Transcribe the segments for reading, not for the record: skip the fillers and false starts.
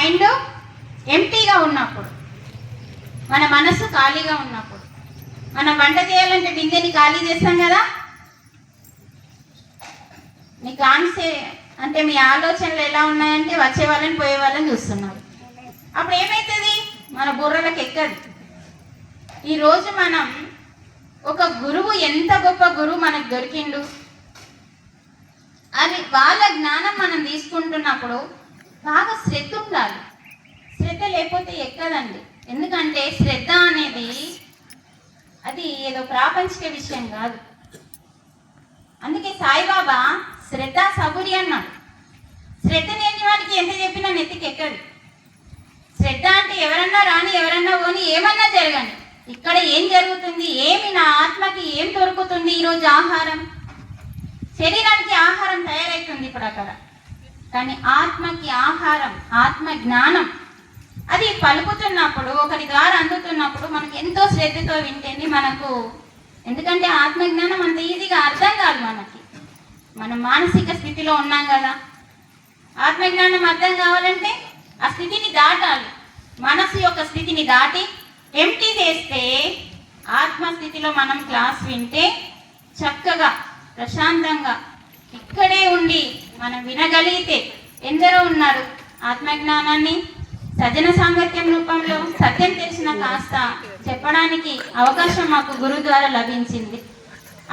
Mind ఎంటీగా ఉన్నప్పుడు, మన మనసు ఖాళీగా ఉన్నప్పుడు. మనం వంట చేయాలంటే బిందెని ఖాళీ చేస్తాం కదా. మీ కాన్సే అంటే మీ ఆలోచనలు ఎలా ఉన్నాయంటే వచ్చే వాళ్ళని పోయే వాళ్ళని చూస్తున్నారు. అప్పుడు ఏమవుతుంది? మన బుర్రలకు ఎక్కదు. ఈరోజు మనం ఒక గురువు, ఎంత గొప్ప గురువు మనకు దొరికిండు, అది వాళ్ళ జ్ఞానం మనం తీసుకుంటున్నప్పుడు బాగా శ్రద్ధ ఉండాలి. శ్రద్ధ లేకపోతే ఎక్కదండి. ఎందుకంటే శ్రద్ధ అనేది అది ఏదో ప్రాపంచిక విషయం కాదు. అందుకే సాయిబాబా శ్రద్ధ సబురి అన్నాడు. శ్రద్ధ లేని వాడికి ఎంత చెప్పినా నెత్తికి ఎక్కదు. శ్రద్ధ అంటే ఎవరన్నా రాని, ఎవరన్నా పోని, ఏమన్నా జరగని, ఇక్కడ ఏం జరుగుతుంది, ఏమి నా ఆత్మకి ఏం దొరుకుతుంది, ఈరోజు ఆహారం, శరీరానికి ఆహారం తయారవుతుంది ఇప్పుడు అక్కడ, కానీ ఆత్మకి ఆహారం, ఆత్మ జ్ఞానం అది పలుకుతున్నప్పుడు, ఒకరి ద్వారా అందుతున్నప్పుడు మనకు ఎంతో శ్రద్ధతో వింటేనే మనకు, ఎందుకంటే ఆత్మజ్ఞానం అంత ఈజీగా అర్థం కాదు మనకి. మనం మానసిక స్థితిలో ఉన్నాం కదా. ఆత్మజ్ఞానం అర్థం కావాలంటే ఆ స్థితిని దాటాలి. మనసు యొక్క స్థితిని దాటి ఎంటీ చేస్తే ఆత్మస్థితిలో మనం క్లాస్ వింటే చక్కగా ప్రశాంతంగా ఇక్కడే ఉండి మనం వినగలిగితే, ఎందరో ఉన్నారు ఆత్మజ్ఞానాన్ని సజ్జన సాంగత్యం రూపంలో సత్యం తెలిసిన కాస్త చెప్పడానికి అవకాశం మాకు గురువు ద్వారా లభించింది.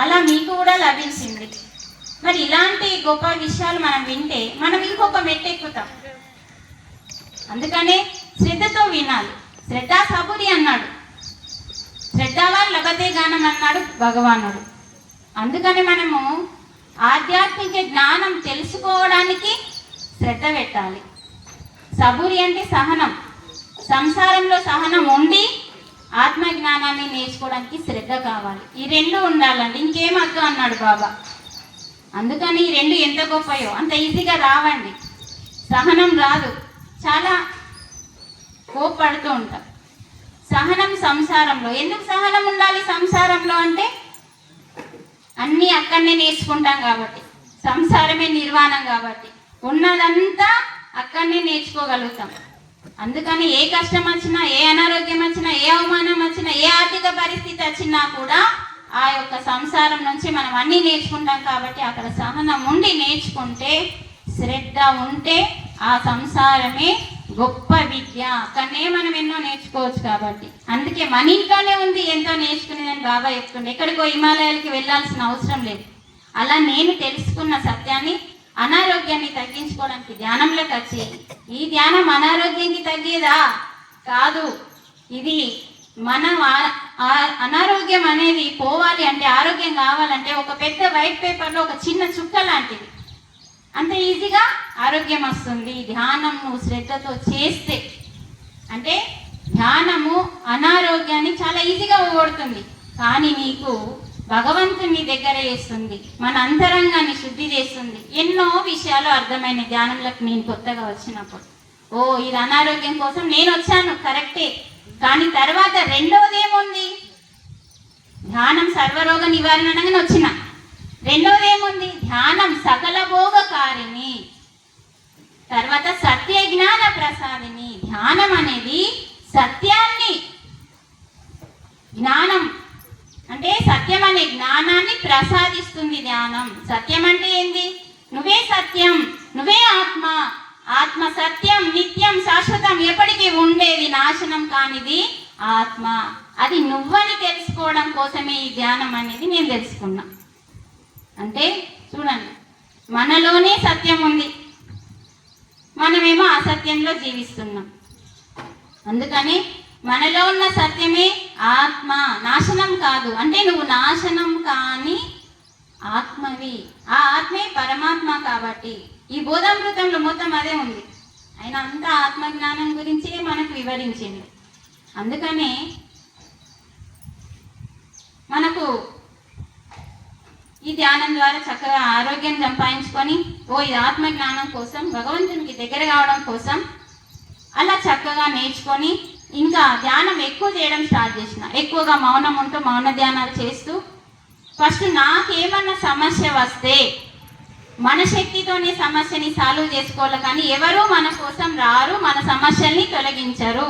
అలా మీకు కూడా లభించింది. మరి ఇలాంటి గొప్ప విషయాలు మనం వింటే మనం ఇంకొక మెట్టు ఎక్కుతాం. అందుకనే శ్రద్ధతో వినాలి. శ్రద్ధ సబురి అన్నాడు, శ్రద్ధావాన్ లభతే గానం అన్నాడు భగవానుడు. అందుకని మనము ఆధ్యాత్మిక జ్ఞానం తెలుసుకోవడానికి శ్రద్ధ పెట్టాలి. సబురి అంటే సహనం. సంసారంలో సహనం ఉండి ఆత్మజ్ఞానాన్ని నేర్చుకోవడానికి శ్రద్ధ కావాలి. ఈ రెండు ఉండాలండి, ఇంకేం వద్దు అన్నాడు బాబా. అందుకని ఈ రెండు ఎంత గొప్పయో, అంత ఈజీగా రావండి. సహనం రాదు, చాలా కోప్పడుతూ ఉంటాం. సహనం సంసారంలో ఎందుకు సహనం ఉండాలి? సంసారంలో అంటే అన్నీ అక్కడనే నేర్చుకుంటాం కాబట్టి, సంసారమే నిర్వాణం కాబట్టి ఉన్నదంతా అక్కడనే నేర్చుకోగలుగుతాం. అందుకని ఏ కష్టం వచ్చినా, ఏ అనారోగ్యం వచ్చినా, ఏ అవమానం వచ్చినా, ఏ ఆర్థిక పరిస్థితి వచ్చినా కూడా ఆ యొక్క సంసారం నుంచి మనం అన్నీ నేర్చుకుంటాం కాబట్టి అక్కడ సహనం ఉండి నేర్చుకుంటే, శ్రద్ధ ఉంటే ఆ సంసారమే గొప్ప విద్య. అక్కడనే మనం ఎన్నో నేర్చుకోవచ్చు కాబట్టి. అందుకే మన ఇంట్లోనే ఉంది ఎంతో నేర్చుకునేదని బాబా చెప్తుండే. ఎక్కడికో హిమాలయాలకి వెళ్ళాల్సిన అవసరం లేదు. అలా నేను తెలుసుకున్న సత్యాన్ని, అనారోగ్యాన్ని తగ్గించుకోవడానికి ధ్యానంలోకి వచ్చి, ఈ ధ్యానం అనారోగ్యానికి తగ్గేదా కాదు, ఇది మనం అనారోగ్యం అనేది పోవాలి అంటే, ఆరోగ్యం కావాలంటే ఒక పెద్ద వైట్ పేపర్లో ఒక చిన్న చుక్క లాంటిది, అంత ఈజీగా ఆరోగ్యం వస్తుంది. ధ్యానం నువ్వు శ్రద్ధతో చేస్తే, అంటే ధ్యానము అనారోగ్యాన్ని చాలా ఈజీగా ఓడుతుంది. కానీ నీకు భగవంతుని దగ్గర చేస్తుంది, మన అంతరంగాన్ని శుద్ధి చేస్తుంది. ఎన్నో విషయాలు అర్థమైన ధ్యానంలోకి నేను కొత్తగా వచ్చినప్పుడు, ఓ ఇది అనారోగ్యం కోసం నేను వచ్చాను కరెక్టే, కానీ తర్వాత రెండవది ఏముంది? ధ్యానం సర్వరోగ నివారణ అనగానే వచ్చిన రెండవది ఏముంది? ధ్యానం సకల భోగకారిణి, తర్వాత సత్య జ్ఞాన ప్రసాదిని. ధ్యానం అనేది సత్యాన్ని, జ్ఞానం అంటే సత్యం అనే జ్ఞానాన్ని ప్రసాదిస్తుంది ధ్యానం. సత్యం అంటే ఏంది? నువ్వే సత్యం, నువ్వే ఆత్మ. ఆత్మ సత్యం, నిత్యం, శాశ్వతం, ఎప్పటికీ ఉండేది, నాశనం కానిది ఆత్మ. అది నువ్వని తెలుసుకోవడం కోసమే ఈ ధ్యానం అనేది నేను తెలుసుకున్నా. అంటే చూడండి, మనలోనే సత్యం ఉంది, మనమేమో అసత్యంలో జీవిస్తున్నాం. అందుకని మనలో ఉన్న సత్యమే ఆత్మ, నాశనం కాదు. అంటే నువ్వు నాశనం కాని ఆత్మవి, ఆ ఆత్మే పరమాత్మ. కాబట్టి ఈ బోధామృతంలో మొత్తం అదే ఉంది. ఆయన అంతా ఆత్మజ్ఞానం గురించే మనకు వివరించింది. అందుకనే మనకు ఈ ధ్యానం ద్వారా చక్కగా ఆరోగ్యం సంపాదించుకొని, ఓ ఈ ఆత్మజ్ఞానం కోసం, భగవంతునికి దగ్గర కావడం కోసం అలా చక్కగా నేర్చుకొని, ఇంకా ధ్యానం ఎక్కువ చేయడం స్టార్ట్ చేసిన. ఎక్కువగా మౌనం ఉంటూ మౌన ధ్యానాలు చేస్తూ, ఫస్ట్ నాకేమన్నా సమస్య వస్తే మన శక్తితోనే సమస్యని సాల్వ్ చేసుకోవాలి, కానీ ఎవరు మన కోసం రారు, మన సమస్యల్ని తొలగించరు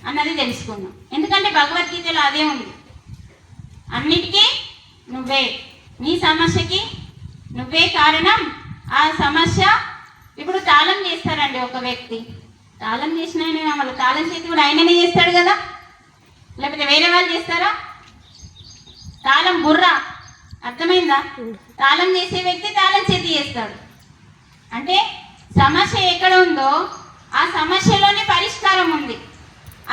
అన్నది తెలుసుకున్నాం. ఎందుకంటే భగవద్గీతలో అదే ఉంది, అన్నిటికీ నువ్వే, నీ సమస్యకి నువ్వే కారణం. ఆ సమస్య ఇప్పుడు తాళం చేస్తారండి, ఒక వ్యక్తి తాళం చేసిన మళ్ళీ తాళం చేసి కూడా ఆయననే చేస్తాడు కదా, లేకపోతే వేరే వాళ్ళు చేస్తారా? తాళం బుర్ర, అర్థమైందా? తాళం చేసే వ్యక్తి తాళం చేతి చేస్తాడు. అంటే సమస్య ఎక్కడ ఉందో ఆ సమస్యలోనే పరిష్కారం ఉంది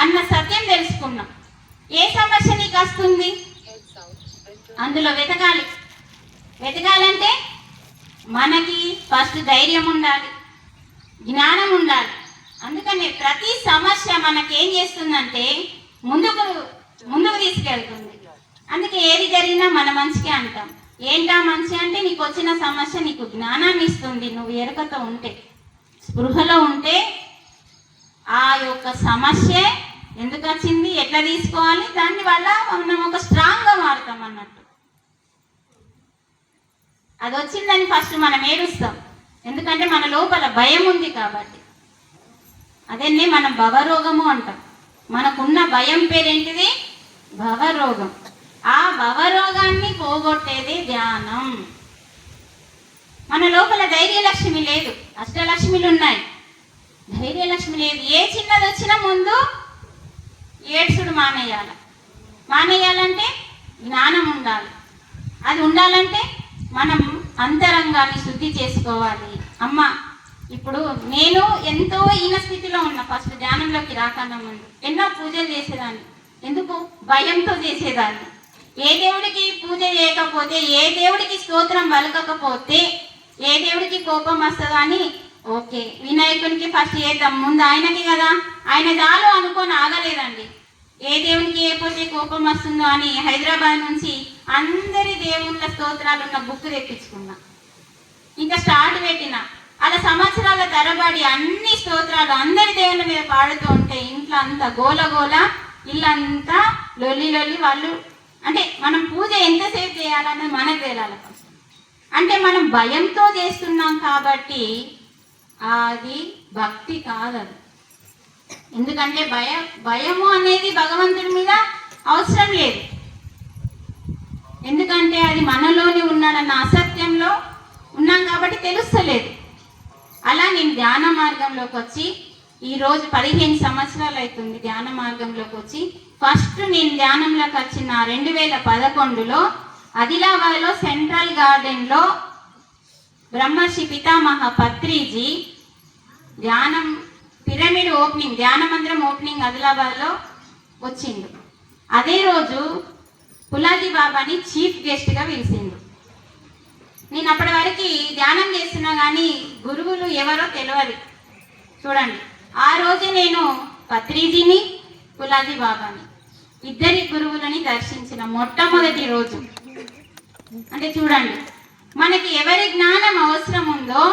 అన్న సత్యం తెలుసుకున్నాం. ఏ సమస్య నీకు వస్తుంది అందులో వెతకాలి. వెతకాలంటే మనకి ఫస్ట్ ధైర్యం ఉండాలి, జ్ఞానం ఉండాలి. అందుకని ప్రతి సమస్య మనకేం చేస్తుందంటే ముందుకు తీసుకెళ్తుంది. అందుకే ఏది జరిగినా మన మంచికే అంటాం. ఏంటా మంచి అంటే, నీకు వచ్చిన సమస్య నీకు జ్ఞానాన్ని ఇస్తుంది. నువ్వు ఎరుకతో ఉంటే, స్పృహలో ఉంటే ఆ యొక్క సమస్య ఎందుకు వచ్చింది, ఎట్లా తీసుకోవాలి, దాని వల్ల మనం ఒక స్ట్రాంగ్గా మారుతాం అన్నట్టు. అది వచ్చిందని ఫస్ట్ మనం ఏడుస్తాం, ఎందుకంటే మన లోపల భయం ఉంది కాబట్టి. అదేనే మనం భవరోగము అంటాం. మనకున్న భయం పేరేంటిది? భవరోగం. ఆ భవరోగాన్ని పోగొట్టేది ధ్యానం. మన లోపల ధైర్యలక్ష్మి లేదు, అష్టలక్ష్మిలు ఉన్నాయి, ధైర్యలక్ష్మి లేదు. ఏ చిన్నది వచ్చినా ముందు ఏడ్చుడు మానేయాలంటే జ్ఞానం ఉండాలి. అది ఉండాలంటే మనం అంతరంగాన్ని శుద్ధి చేసుకోవాలి. అమ్మ, ఇప్పుడు నేను ఎంతో ఈన స్థితిలో ఉన్నా, ఫస్ట్ ధ్యానంలోకి రాకన్నా ముందు ఎన్నో పూజలు చేసేదాన్ని. ఎందుకు? భయంతో చేసేదాన్ని. ఏ దేవుడికి పూజ చేయకపోతే, ఏ దేవుడికి స్తోత్రం పలకకపోతే ఏ దేవుడికి కోపం వస్తుందా అని, ఓకే వినాయకునికి ఫస్ట్ చేద్దాం, ముందు ఆయనకి కదా, ఆయన చాలు అనుకొని ఆగలేదండి. ఏ దేవునికి అయిపోతే కోపం వస్తుందో అని హైదరాబాద్ నుంచి అందరి దేవుళ్ళ స్తోత్రాలు ఉన్న బుక్ తెప్పించుకున్నా. ఇంకా స్టార్ట్ పెట్టిన అలా సంవత్సరాల తరబడి అన్ని స్తోత్రాలు అందరి దేవుళ్ళ మీద పాడుతూ ఉంటే ఇంట్లో అంతా గోల, ఇల్లంతా లొల్లి. వాళ్ళు అంటే మనం పూజ ఎంతసేపు చేయాలన్నది మనకు తేలాలి ఫస్ట్. అంటే మనం భయంతో చేస్తున్నాం కాబట్టి అది భక్తి కాదది. ఎందుకంటే భయము అనేది భగవంతుడి మీద అవసరం లేదు. ఎందుకంటే అది మనలోనే ఉన్నాడన్న అసత్యంలో ఉన్నాం కాబట్టి తెలుస్తలేదు. అలా నేను ధ్యాన మార్గంలోకి వచ్చి ఈరోజు 15 సంవత్సరాలు అవుతుంది ధ్యాన మార్గంలోకి వచ్చి. ఫస్ట్ నేను ధ్యానంలోకి వచ్చిన 2011లో ఆదిలాబాద్లో సెంట్రల్ గార్డెన్లో బ్రహ్మర్షి పితామహ పత్రిజీ ధ్యానం పిరమిడ్ ఓపెనింగ్, ధ్యాన మందిరం ఓపెనింగ్ ఆదిలాబాద్లో వచ్చిండు. అదే రోజు పులాజీ బాబాని చీఫ్ గెస్ట్గా పిలిచిండు. నేను అప్పటి వరకు ధ్యానం చేస్తున్నా కానీ గురువులు ఎవరో తెలియదు. చూడండి, ఆ రోజు నేను పత్రిజీని, పులాజీ బాబాని ఇద్దరి గురువులని దర్శించిన మొట్టమొదటి రోజు. అంటే చూడండి, మనకి ఎవరి జ్ఞానం అవసరం ఉందో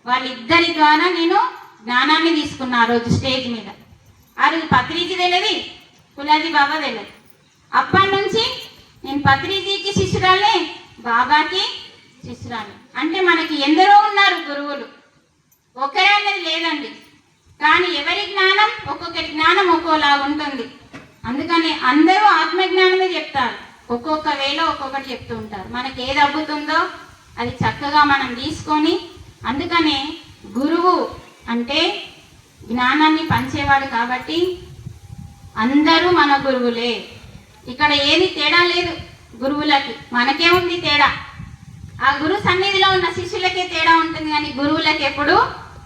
వాళ్ళిద్దరి ద్వారా నేను జ్ఞానాన్ని తీసుకున్నా ఆ రోజు స్టేజ్ మీద. ఆ రోజు పత్రిజీ తెలియదు, పులాజీ బాబా తెలియదు. అప్పటి నుంచి నేను పత్రిజీకి శిష్యురాలే, బాబాకి శిష్యురాలే. అంటే మనకి ఎందరో ఉన్నారు గురువులు, ఒకరే అనేది లేదండి. కానీ ఎవరి జ్ఞానం, ఒక్కొక్కరి జ్ఞానం ఒక్కోలా ఉంటుంది. అందుకని అందరూ ఆత్మజ్ఞానమే చెప్తారు, ఒక్కొక్క వేలో ఒక్కొక్కటి చెప్తూ ఉంటారు. మనకి ఏది అబ్బుతుందో అది చక్కగా మనం తీసుకొని, అందుకనే గురువు అంటే జ్ఞానాన్ని పంచేవాడు కాబట్టి అందరూ మన గురువులే. ఇక్కడ ఏది తేడా లేదు గురువులకి, మనకే ఉంది తేడా. ఆ గురు సన్నిధిలో ఉన్న శిష్యులకే తేడా ఉంటుంది, కానీ గురువులకి ఎప్పుడు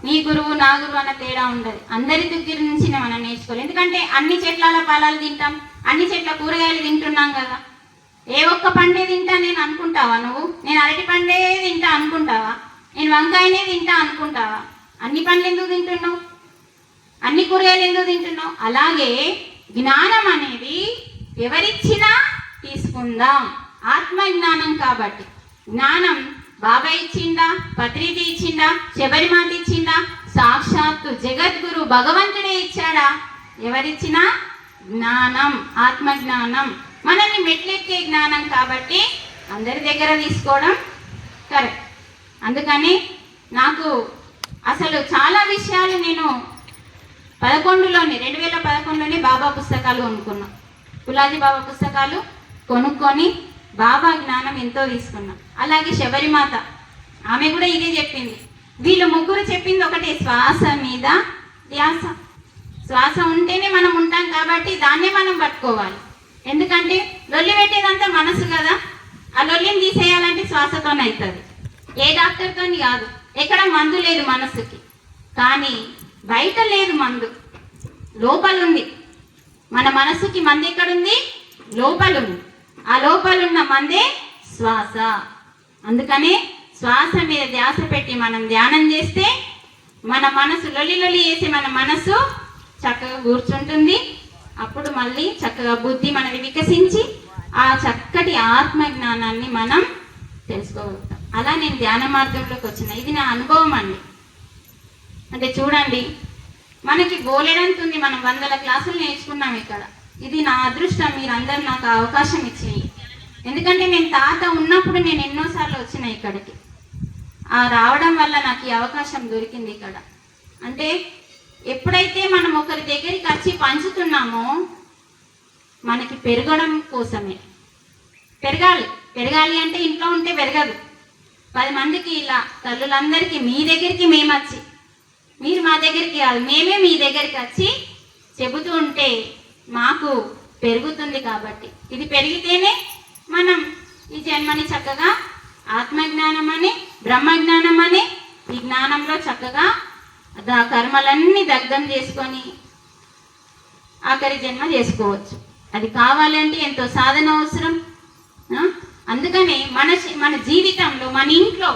నీ గురువు నా గురువు అన్న తేడా ఉండదు. అందరి దగ్గర నుంచి మనం నేర్చుకోవాలి. ఎందుకంటే అన్ని చెట్ల ఫలాలు తింటాం, అన్ని చెట్ల కూరగాయలు తింటున్నాం కదా. ఏ ఒక్క పండే తింటా నేను అనుకుంటావా నువ్వు? నేను అరటి పండే తింటా అనుకుంటావా? నేను వంకాయనే తింటా అనుకుంటావా? అన్ని పండ్లు ఎందుకు తింటున్నావు? అన్ని కూరగాయలు ఎందుకు తింటున్నావు? అలాగే జ్ఞానం అనేది ఎవరిచ్చినా తీసుకుందాం, ఆత్మజ్ఞానం కాబట్టి. జ్ఞానం బాబా ఇచ్చిందా, పత్రిజీ ఇచ్చిందా, శబరిమాత ఇచ్చిందా, సాక్షాత్తు జగద్గురు భగవంతుడే ఇచ్చాడా? ఎవరిచ్చినా జ్ఞానం, ఆత్మజ్ఞానం మనల్ని మెట్లెక్కే జ్ఞానం కాబట్టి అందరి దగ్గర తీసుకోవడం కరెక్ట్. అందుకని నాకు అసలు చాలా విషయాలు నేను 2011లోనే బాబా పుస్తకాలు కొనుక్కున్నా. పులాజీ బాబా పుస్తకాలు కొనుక్కొని బాబా జ్ఞానం ఎంతో తీసుకున్నా. అలాగే శబరిమాత ఆమె కూడా ఇదే చెప్పింది. వీళ్ళు ముగ్గురు చెప్పింది ఒకటే, శ్వాస మీద ధ్యాస. శ్వాస ఉంటేనే మనం ఉంటాం కాబట్టి దాన్నే మనం పట్టుకోవాలి. ఎందుకంటే లొల్లి పెట్టేదంతా మనసు కదా, ఆ లొల్లిని తీసేయాలంటే శ్వాసతోనే అవుతుంది, ఏ డాక్టర్తో కాదు. ఎక్కడ మందు లేదు మనసుకి, కానీ బయట లేదు మందు, లోపల ఉంది. మన మనసుకి మందు ఎక్కడుంది? లోపల ఉంది. ఆ లోపలున్న మందే శ్వాస. అందుకనే శ్వాస మీద ధ్యాస పెట్టి మనం ధ్యానం చేస్తే మన మనసు లొల్లి చేసి మన మనసు చక్కగా కూర్చుంటుంది. అప్పుడు మళ్ళీ చక్కగా బుద్ధి మనది వికసించి ఆ చక్కటి ఆత్మ జ్ఞానాన్ని మనం తెలుసుకోగలుగుతాం. అలా నేను ధ్యాన మార్గంలోకి వచ్చిన, ఇది నా అనుభవం అండి. అంటే చూడండి, మనకి బోలెడంతుంది, మనం 100 క్లాసులు నేర్చుకున్నాం ఇక్కడ. ఇది నా అదృష్టం, మీరందరూ నాకు అవకాశం ఇచ్చింది. ఎందుకంటే నేను తాత ఉన్నప్పుడు నేను ఎన్నోసార్లు వచ్చిన ఇక్కడికి. ఆ రావడం వల్ల నాకు ఈ అవకాశం దొరికింది ఇక్కడ. అంటే ఎప్పుడైతే మనం ఒకరి దగ్గరికి వచ్చి పంచుతున్నామో మనకి పెరగడం కోసమే. పెరగాలి అంటే ఇంట్లో ఉంటే పెరగదు. 10 మందికి ఇలా తల్లులందరికీ మీ దగ్గరికి మేము వచ్చి, మీరు మా దగ్గరికి కాదు, మేమే మీ దగ్గరికి వచ్చి చెబుతూ ఉంటే మాకు పెరుగుతుంది. కాబట్టి ఇది పెరిగితేనే మనం ఈ జన్మని చక్కగా ఆత్మజ్ఞానం అని, బ్రహ్మజ్ఞానం అని, ఈ జ్ఞానంలో చక్కగా కర్మలన్నీ దగ్ధం చేసుకొని ఆఖరి జన్మ చేసుకోవచ్చు. అది కావాలంటే ఎంతో సాధన అవసరం. అందుకనే మన జీవితంలో, మన ఇంట్లో